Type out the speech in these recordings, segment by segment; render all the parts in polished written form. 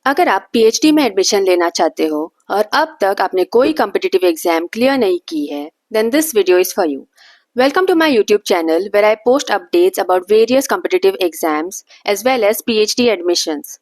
अगर आप पीएचडी में एडमिशन लेना चाहते हो और अब तक आपने कोई कॉम्पिटिटिव एग्जाम क्लियर नहीं की है, then this video is for you. Welcome to my YouTube channel where I post updates about various competitive exams as well as PhD admissions.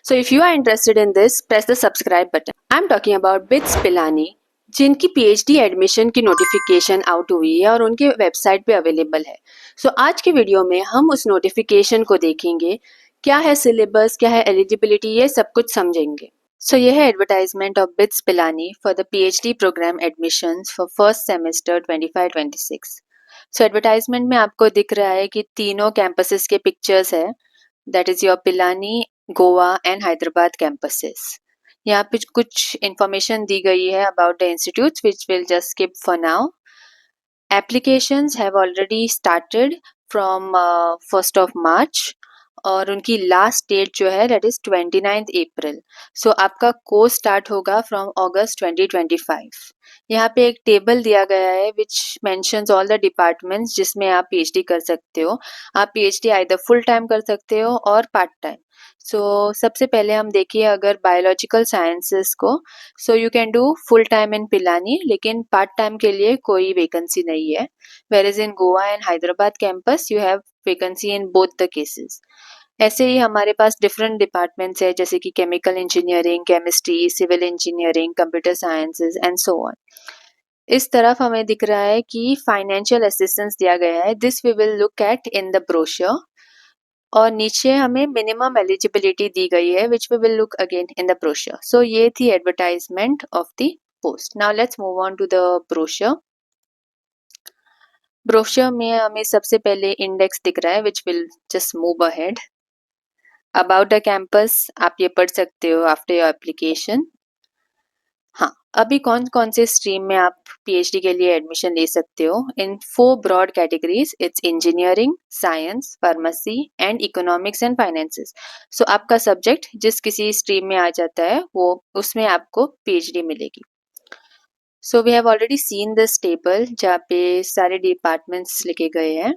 So if you are interested in this, press the subscribe button. I'm talking about BITS Pilani, जिनकी PhD admission की notification out हुई है और उनके website पे available है। सो आज के वीडियो में हम उस नोटिफिकेशन को देखेंगे, क्या है सिलेबस, क्या है एलिजिबिलिटी, ये सब कुछ समझेंगे। सो ये है advertisement of BITS Pilani for the PhD programme admissions for first semester 25-26। So advertisement में आपको दिख रहा है कि तीनों कैंपसेस के पिक्चर्स है, that is your Pilani, Goa and Hyderabad campuses. यहाँ पे कुछ इंफॉर्मेशन दी गई है about the institutes which will just skip for now. Applications have already started from 1st of March और उनकी लास्ट डेट जो है दैट इज 29th April। सो आपका कोर्स स्टार्ट होगा फ्रॉम अगस्त 2025। यहाँ पे एक टेबल दिया गया है विच मेंशंस ऑल द डिपार्टमेंट्स जिसमें आप पीएचडी कर सकते हो। आप पीएचडी आइदर फुल टाइम कर सकते हो और पार्ट टाइम। सो सबसे पहले हम देखिए अगर बायोलॉजिकल साइंसेस को, so you can do full time in Pilani, लेकिन पार्ट टाइम के लिए कोई वैकेंसी नहीं है। Where in Goa and Hyderabad campus you have vacancy in both the cases. ऐसे ही हमारे पास डिफरेंट डिपार्टमेंट्स है जैसे कि chemical engineering, chemistry, civil engineering, computer sciences and so on. इस तरफ हमें दिख रहा है कि फाइनेंशियल असिस्टेंस दिया गया है, this we will look at in the brochure. और नीचे हमें मिनिमम एलिजिबिलिटी दी गई है which we will look again in the brochure. So ये थी advertisement of the post. Now let's move on to the brochure. Brochure में हमें सबसे पहले इंडेक्स दिख रहा है which will just move ahead. About the campus आप ये पढ़ सकते हो आफ्टर योर एप्लीकेशन। हाँ, अभी कौन कौन से स्ट्रीम में आप पीएचडी के लिए एडमिशन ले सकते हो। In 4 broad categories, it's engineering, science, pharmacy and economics and finances. So आपका सब्जेक्ट जिस किसी स्ट्रीम में आ जाता है वो उसमें आपको पीएचडी मिलेगी। So we have already seen this table जहाँ पे सारे डिपार्टमेंट्स लिखे गए हैं।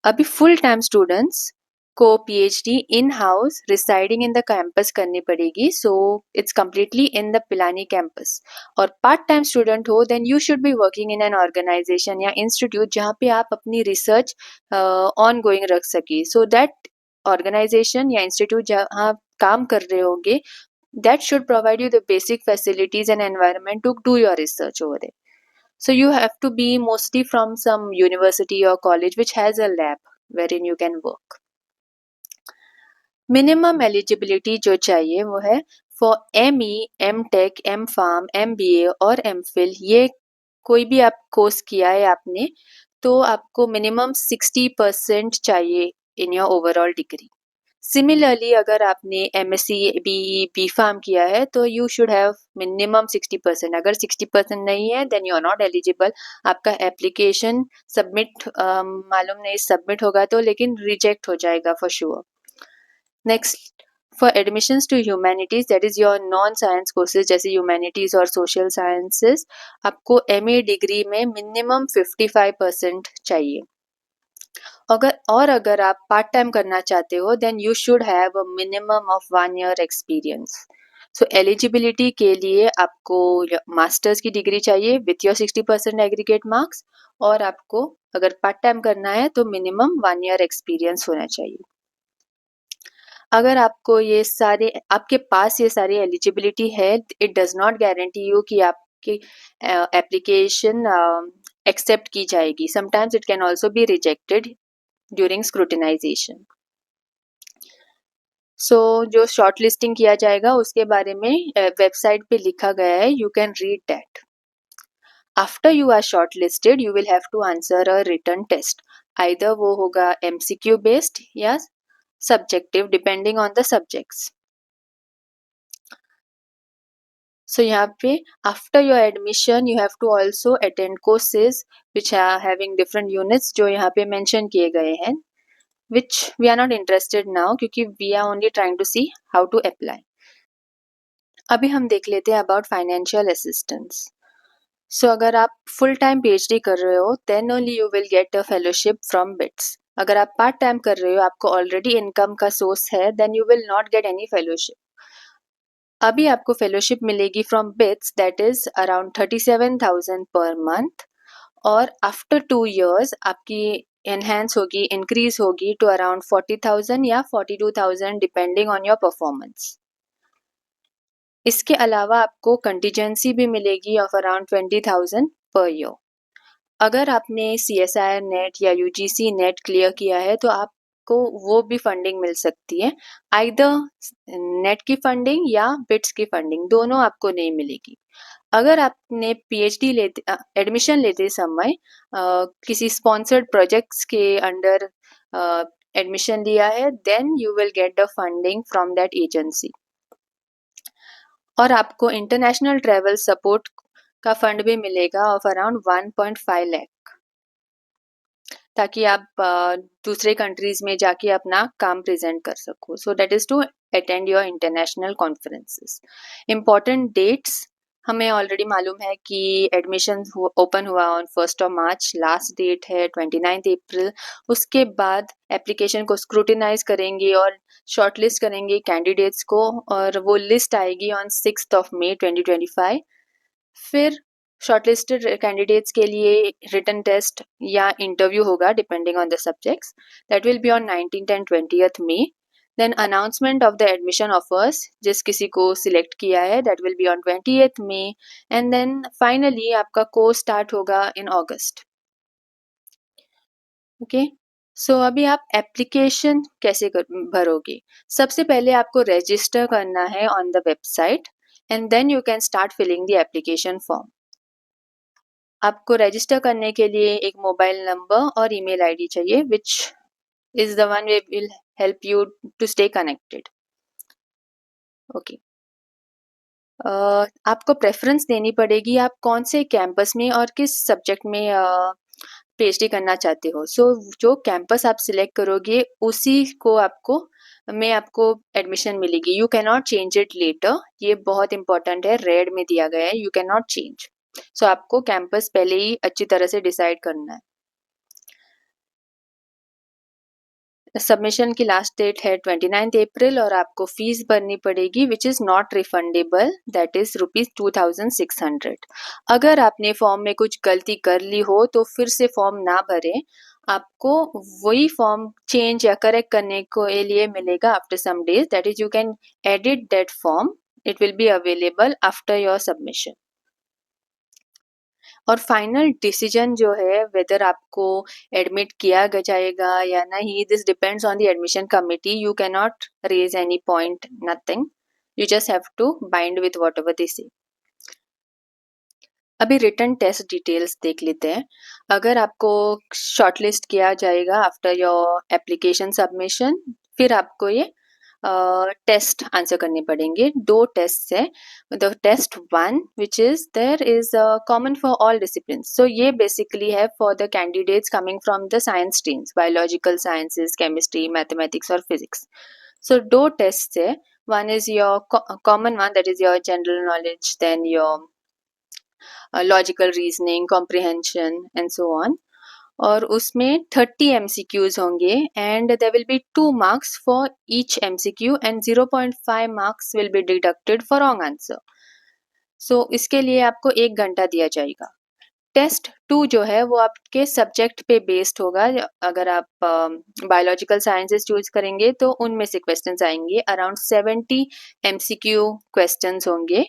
अभी फुल टाइम स्टूडेंट्स को PhD in house residing in the campus करनी पड़ेगी, so it's completely in the Pilani campus. और पार्ट टाइम स्टूडेंट हो then you should be working in an organisation या इंस्टीट्यूट जहाँ पे आप अपनी रिसर्च ऑन गोइंग रख सके, सो दैट ऑर्गेनाइजेशन या इंस्टीट्यूट जहाँ काम कर रहे होंगे that should provide you the basic facilities and environment to do your research over there. So you have to be mostly from some university or college which has a lab wherein you can work. Minimum eligibility जो चाहिए वो है for ME, MTech, M.Pharm, MBA और MPhil। ये कोई भी आप course किया है आपने तो आपको मिनिमम 60% चाहिए in your overall degree. Similarly अगर आपने MSc, BE, B.Pharm किया है तो यू शुड हैव मिनिमम 60%। अगर 60% नहीं है then you are not eligible. आपका एप्लीकेशन सबमिट मालूम नहीं सबमिट होगा तो, लेकिन रिजेक्ट हो जाएगा for sure. Next, for admissions to humanities that is your non science courses जैसे ह्यूमैनिटीज और सोशल साइंसेस, आपको MA डिग्री में मिनिमम 55% चाहिए। अगर आप पार्ट टाइम करना चाहते हो then you should have a minimum of 1 year experience. So eligibility के लिए आपको मास्टर्स की डिग्री चाहिए विथ योर 60% एग्रीगेट मार्क्स, और आपको अगर पार्ट टाइम करना है तो मिनिमम 1 year एक्सपीरियंस होना चाहिए। अगर आपको ये सारे आपके पास ये सारी एलिजिबिलिटी है, it does not guarantee you कि आपकी एप्लीकेशन एक्सेप्ट की जाएगी। Sometimes it can also be rejected during scrutinization. So जो शॉर्ट लिस्टिंग किया जाएगा उसके बारे में वेबसाइट पे लिखा गया है, you can read that. After you are short listed you will have to answer a written test, either वो होगा MCQ बेस्ड या subjective depending on the subjects. So यहाँ पे after your admission you have to also attend courses which are having different units जो यहाँ पे mention किए गए हैं, which we are not interested now क्योंकि we are only trying to see how to apply। अभी हम देख लेते हैं about financial assistance। So अगर आप full time PhD कर रहे हो then only you will get a fellowship from BITS। अगर आप part time कर रहे हो, आपको already income का source है, then you will not get any fellowship। अभी आपको फेलोशिप मिलेगी from bits, that is around 37,000 per month, और आफ्टर 2 years आपकी एनहेंस होगी, इंक्रीज होगी टू अराउंड 40,000 या 42,000 डिपेंडिंग ऑन योर परफॉर्मेंस। इसके अलावा आपको कंटीजेंसी भी मिलेगी ऑफ अराउंड 20,000 पर ईयर। अगर आपने CSIR नेट या UGC नेट क्लियर किया है तो आपको वो भी फंडिंग मिल सकती है, आइदर नेट की फंडिंग या बिट्स की फंडिंग, दोनों आपको नहीं मिलेगी। अगर आपने PhD लेते एडमिशन लेते समय किसी स्पॉन्सर्ड प्रोजेक्ट्स के अंडर एडमिशन लिया है, then you will get the funding from that agency. और आपको इंटरनेशनल ट्रैवल सपोर्ट का फंड भी मिलेगा ऑफ अराउंड 1.5 लाख, ताकि आप दूसरे कंट्रीज में जाके अपना काम प्रेजेंट कर सको। So that is to attend your international conferences. Important dates हमें ऑलरेडी मालूम है कि एडमिशन ओपन हुआ ऑन 1 March, लास्ट डेट है 29 अप्रैल। उसके बाद एप्लीकेशन को स्क्रूटिनाइज करेंगे और शॉर्टलिस्ट करेंगे कैंडिडेट्स को, और वो लिस्ट आएगी ऑन 6 May 2025। फिर शॉर्टलिस्टेड कैंडिडेट्स के लिए रिटन टेस्ट या इंटरव्यू होगा depending on the subjects, that will be on 19th and 20th May। Then announcement of the admission offers, जिस किसी को सिलेक्ट किया है, दैट विल बी ऑन 20th May। And then finally आपका कोर्स स्टार्ट होगा इन अगस्त। ओके, सो अभी आप एप्लीकेशन कैसे भरोगे? सबसे पहले आपको रजिस्टर करना है on the website and then you can start filling the application form. आपको रजिस्टर करने के लिए एक मोबाइल नंबर और ईमेल आईडी चाहिए, which is the one way will help you to stay connected. Okay, आपको प्रेफरेंस देनी पड़ेगी आप कौन से कैंपस में और किस सब्जेक्ट में PhD करना चाहते हो। सो जो कैंपस आप सिलेक्ट करोगे उसी को आपको एडमिशन मिलेगी। You can not change it later, ये बहुत इंपॉर्टेंट है, रेड में दिया गया है, यू कैन नॉट चेंज। सो आपको कैंपस पहले ही अच्छी तरह से डिसाइड करना है। सबमिशन की लास्ट डेट है 29 अप्रैल और आपको फीस भरनी पड़ेगी which is not refundable, that is ₹2600। अगर आपने फॉर्म में कुछ गलती कर ली हो तो फिर से फॉर्म ना भरें, आपको वही फॉर्म चेंज या करेक्ट करने के लिए मिलेगा after some days, that is you can edit that form, it will be available after your submission. और फाइनल डिसीजन जो है वेदर आपको एडमिट किया जाएगा या नहीं, this depends on the admission committee. You can not raise any point, nothing, you just have to bind with whatever they say. अभी written test details देख लेते हैं। अगर आपको शॉर्टलिस्ट किया जाएगा आफ्टर योर एप्लीकेशन सबमिशन, फिर आपको ये टेस्ट आंसर करने पड़ेंगे। 2 टेस्ट है, the test 1 which is there is common for all disciplines. So ये बेसिकली है for the candidates coming from the science streams, biological sciences, chemistry, mathematics और physics. So 2 test है, one is your common one, that is your general knowledge, then your logical reasoning, comprehension and so on. और उसमें 30 MCQs होंगे and there will be 2 marks for each MCQ and 0.5 marks will be deducted for wrong answer. So इसके लिए आपको 1 घंटा दिया जाएगा। Test 2 जो है वो आपके सब्जेक्ट पे बेस्ड होगा। अगर आप बायोलॉजिकल साइंसेज चूज करेंगे तो उनमें से क्वेश्चंस आएंगे, अराउंड 70 MCQ क्वेश्चंस होंगे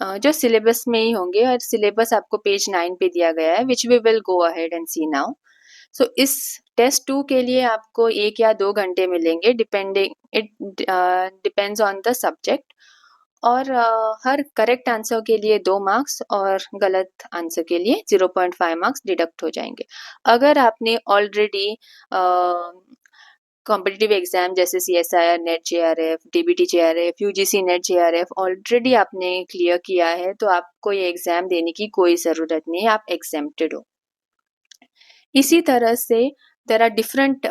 जो सिलेबस में ही होंगे, और सिलेबस आपको पेज 9 पे दिया गया है which we will go ahead and see now. So इस टेस्ट 2 के लिए आपको 1 या 2 घंटे मिलेंगे, depending it depends on the subject. और हर करेक्ट आंसर के लिए 2 मार्क्स और गलत आंसर के लिए 0.5 मार्क्स डिडक्ट हो जाएंगे। अगर आपने ऑलरेडी कॉम्पिटिटिव एग्जाम जैसे CSIR net JRF, DBT JRF, UGC net JRF already आपने क्लियर किया है तो आपको ये एग्जाम देने की कोई ज़रूरत नहीं है, आप एग्जेम्प्टेड हो। इसी तरह से there are different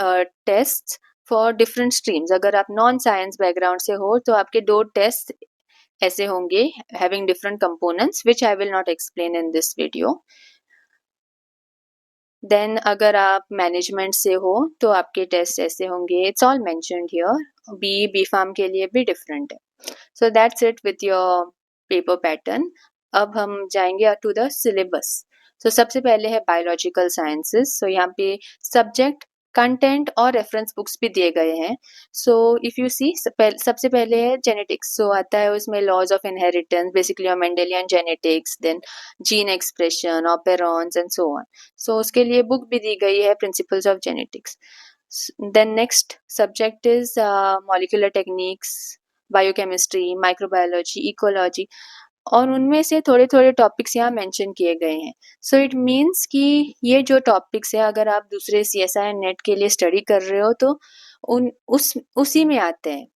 tests for different streams. अगर आप नॉन साइंस बैकग्राउंड से हो तो आपके 2 टेस्ट ऐसे होंगे having different components which I will not explain in this video. Then अगर आप मैनेजमेंट से हो तो आपके टेस्ट ऐसे होंगे. It's all mentioned here. B pharm के लिए भी डिफरेंट है. So that's it with your paper pattern. अब हम जाएंगे टू द सिलेबस. सो सबसे पहले है बायोलॉजिकल साइंसेस. सो यहाँ पे सब्जेक्ट, कंटेंट और रेफरेंस बुक्स भी दिए गए हैं. सो इफ़ यू सी, सबसे पहले है जेनेटिक्स. सो आता है उसमें laws of inheritance, basically Mendelian genetics, then gene expression, operons and so on. So उसके लिए बुक भी दी गई है, principles of genetics. Then next subject is molecular techniques, biochemistry, microbiology, ecology, और उनमें से थोड़े-थोड़े टॉपिक्स यहाँ मेंशन किए गए हैं. सो इट मीन्स कि ये जो टॉपिक्स है, अगर आप दूसरे सीएसआई नेट के लिए स्टडी कर रहे हो तो उसी में आते हैं.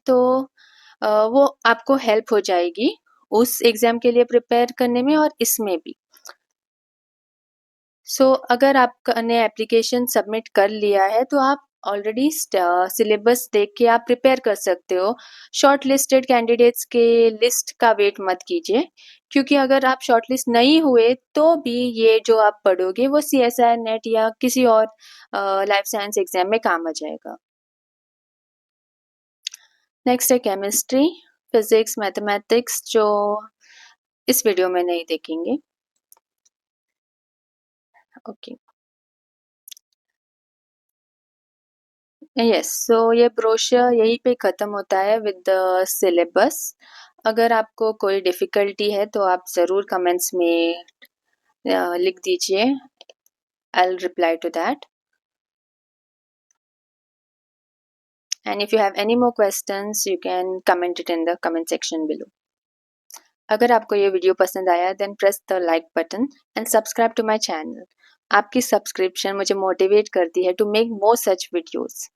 तो वो आपको हेल्प हो जाएगी उस एग्ज़ाम के लिए प्रिपेयर करने में और इसमें भी. सो अगर आपने एप्लीकेशन सबमिट कर लिया है तो आप ऑलरेडी सिलेबस देख के आप प्रिपेयर कर सकते हो. शॉर्ट लिस्टेड कैंडिडेट्स के लिस्ट का वेट मत कीजिए, क्योंकि अगर आप शॉर्ट लिस्ट नहीं हुए तो भी ये जो आप पढ़ोगे वो सीएसआई नेट या किसी और लाइफ साइंस एग्जाम में काम आ जाएगा. नेक्स्ट है केमिस्ट्री, फिजिक्स, मैथमेटिक्स, जो इस वीडियो में नहीं देखेंगे. ओके. यस, सो ये ब्रोशर यहीं पे ख़त्म होता है विद द सिलेबस. अगर आपको कोई डिफ़िकल्टी है तो आप ज़रूर कमेंट्स में लिख दीजिए. I will reply to that. And if you have any more questions you can comment it in the comment section below. अगर आपको ये वीडियो पसंद आया then press the like button and subscribe to my channel. आपकी subscription मुझे motivate करती है to make more such videos.